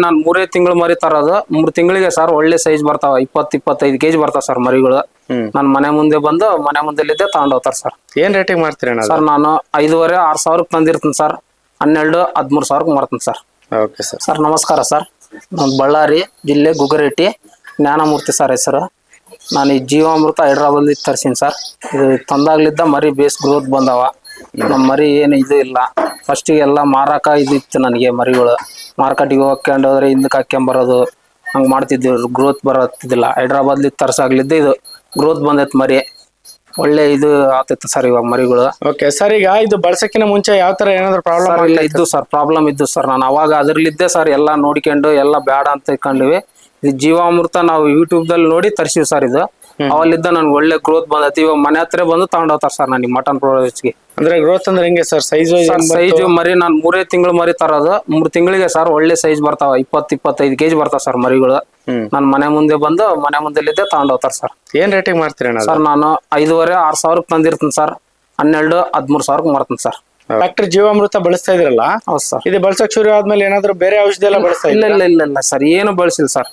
ನಾನು 3 ತಿಂಗಳು ಮರಿ ತರೋದು 3 ತಿಂಗಳಿಗೆ ಸರ್ ಒಳ್ಳೆ ಸೈಜ್ ಬರ್ತಾವ 20-25 kg ಬರ್ತಾವ ಸರ್ ಮರಿಗಳು. ನನ್ನ ಮನೆ ಮುಂದೆ ಬಂದು ಮನೆ ಮುಂದೆಲಿದ್ದೆ ತಗೊಂಡ್ ಹೋಗ್ತಾರ ಸರ್. ಏನ್ ರೇಟಿಗೆ ಮಾರ್ತೀರಿ ಅಣ್ಣ? ಸರ್ ನಾನು 5,500-6 ಸಾವಿರಕ್ಕೆ ತಂದಿರ್ತೀನಿ ಸರ್. 12-13 ಸಾವಿರಕ್ಕೆ ಮಾರ್ತೀನಿ ಸರ್. Okay sir. ಸರ್ ನಮಸ್ಕಾರ ಸರ್. ನಾನು ಬಳ್ಳಾರಿ ಜಿಲ್ಲೆ ಗುಗರೇಟಿ ಜ್ಞಾನಮೂರ್ತಿ ಸರ್ ಹೆಸರು. ನಾನು ಈ ಜೀವಾಮೃತ ಹೈದ್ರಾಬಾದ್ ತರಿಸೀನಿ ಸರ್. ಇದು ತಂದಾಗ್ಲಿದ್ದ ಮರಿ ಬೇಸ್ ಗ್ರೋತ್ ಬಂದವ. ನಮ್ಮ ಮರಿ ಏನು ಇದು ಇಲ್ಲ. ಫಸ್ಟಿಗೆ ಎಲ್ಲ ಮಾರಾಕ ಇದಿತ್ತು ನನಗೆ ಮರಿಗಳು. ಮಾರ್ಕೆಟಿಗೆ ಹೋಗ್ಕೊಂಡು ಹೋದ್ರೆ ಹಿಂದಕ್ಕೆ ಹಾಕ್ಕೊಂಬರೋದು ಹಂಗೆ ಮಾಡ್ತಿದ್ದೀವಿ. ಗ್ರೋತ್ ಬರತ್ತಿದ್ದಿಲ್ಲ. ಹೈದ್ರಾಬಾದ್ಲಿ ತರ್ಸಾಗ್ಲಿದ್ದೆ ಇದು ಗ್ರೋತ್ ಬಂದೈತೆ ಮರಿ. ಒಳ್ಳೆ ಇದು ಆಗ್ತೈತೆ ಸರ್ ಇವಾಗ ಮರಿಗಳು. ಓಕೆ ಸರ್, ಈಗ ಇದು ಬಳಸಕ್ಕಿಂತ ಮುಂಚೆ ಯಾವ ತರ ಏನಾದ್ರು ಪ್ರಾಬ್ಲಮ್ ಇಲ್ಲ ಇದ್ದು ಸರ್, ಪ್ರಾಬ್ಲಮ್ ಇದ್ದು ಸರ್. ನಾನು ಅವಾಗ ಅದ್ರಲ್ಲಿದ್ದೆ ಸರ್ ಎಲ್ಲ ನೋಡ್ಕೊಂಡು ಎಲ್ಲ ಬೇಡ ಅಂತ ಇಟ್ಕೊಂಡಿವಿ. ಇದು ಜೀವಾಮೃತ ನಾವು ಯೂಟ್ಯೂಬ್ದಲ್ಲಿ ನೋಡಿ ತರಿಸಿವಿ ಸರ್. ಇದು ಅವಲ್ಲಿದ್ದ ನನ್ಗೆ ಒಳ್ಳೆ ಗ್ರೋತ್ ಬಂದೈತಿ. ಇವಾಗ ಮನೆ ಹತ್ರ ಬಂದು ತಗೊಂಡ್ ಹೋಗ್ತಾರ ಸರ್ ನನಗೆ ಮಟನ್ ಪ್ರೊಡಕ್ಟ್ಸ್ಗೆ. ಅಂದ್ರೆ ಗ್ರೋತ್ ಅಂದ್ರೆ ಹೆಂಗೆ ಸರ್? ಸೈಜ್ ಮರಿ ನಾನು 3 ತಿಂಗಳು ಮರಿ ತರೋದು 3 ತಿಂಗಳಿಗೆ ಸರ್ ಒಳ್ಳೆ ಸೈಜ್ ಬರ್ತಾವ 20-25 kg ಬರ್ತಾವ ಸರ್ ಮರಿಗಳು. ನನ್ನ ಮನೆ ಮುಂದೆ ಬಂದು ಮನೆ ಮುಂದೆಲಿದ್ದೆ ತಗೊಂಡ್ ಹೋಗ್ತಾರ ಸರ್. ಏನ್ ರೇಟಿಗೆ ಮಾರ್ತೀರಿ ಅಣ್ಣ? ಸರ್ ನಾನು 5,500-6 ಸಾವಿರಕ್ಕೆ ತಂದಿರ್ತೀನಿ ಸರ್. 12-13 ಸಾವಿರಕ್ಕೆ ಮಾರ್ತೀನಿ ಸರ್. ಡಾಕ್ಟರ್ ಜೀವಾಮೃತ ಬಳಸ್ತಾ ಇದ್ರಲ್ಲ? ಹೌದು ಸರ್. ಇದು ಬಳಸಕ್ ಶುರು ಆದ್ಮೇಲೆ ಏನಾದ್ರು ಬೇರೆ ಔಷಧಿ ಎಲ್ಲ ಬಳಸ್ತಾ ಇಲ್ಲ ಸರ್, ಏನು ಬಳಸಿಲ್ಲ ಸರ್.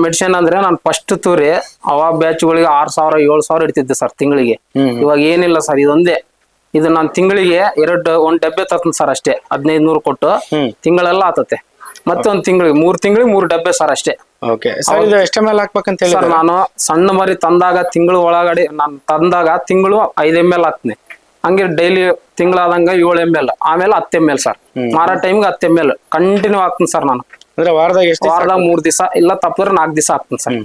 ಮೆಡಿಸಿನ್ ಅಂದ್ರೆ ನಾನು ಫಸ್ಟ್ ತೂರಿ ಅವ ಬ್ಯಾಚ್ಗಳಿಗೆ 6,000-7,000 ಇಡ್ತಿದ್ದೆ ಸರ್ ತಿಂಗಳಿಗೆ. ಇವಾಗ ಏನಿಲ್ಲ ಸರ್, ಇದೊಂದೇ. ಇದು ನಾನು ತಿಂಗಳಿಗೆ ಒಂದ್ ಡಬ್ಬೆ ತರ್ತೀನಿ ಸರ್ ಅಷ್ಟೇ. 1,500 ಕೊಟ್ಟು ತಿಂಗಳೆಲ್ಲ ಆತತೆ. ಮತ್ತೆ ಒಂದ್ ತಿಂಗಳಿಗೆ 3 ಡಬ್ಬೆ ಸರ್ ಅಷ್ಟೇ. ಓಕೆ ಸರ್, ಇದು ಎಷ್ಟು ml ಹಾಕ್ಬೇಕಂತ ಹೇಳಿ ಸರ್? ನಾನು ಸಣ್ಣ ಮರಿ ತಂದಾಗ ತಿಂಗಳು ಒಳಗಡೆ ನಾನು ತಂದಾಗ ತಿಂಗಳು 5 ml ಹಾಕ್ತೀನಿ. ಹಂಗೆ ಡೈಲಿ ತಿಂಗಳಾದಂಗ 7 ml, ಆಮೇಲೆ 10 ml ಸರ್. ಮಾರೋ ಟೈಮ್ಗೆ 10 ml ಕಂಟಿನ್ಯೂ ಹಾಕ್ತೀನಿ ಸರ್ ನಾನು. ಅಂದ್ರೆ ವಾರದಾಗ 3 ದಿವಸ ಇಲ್ಲ ತಪ್ಪಿದ್ರೆ 4 ದಿವಸ ಹಾಕ್ತೀನಿ ಸರ್.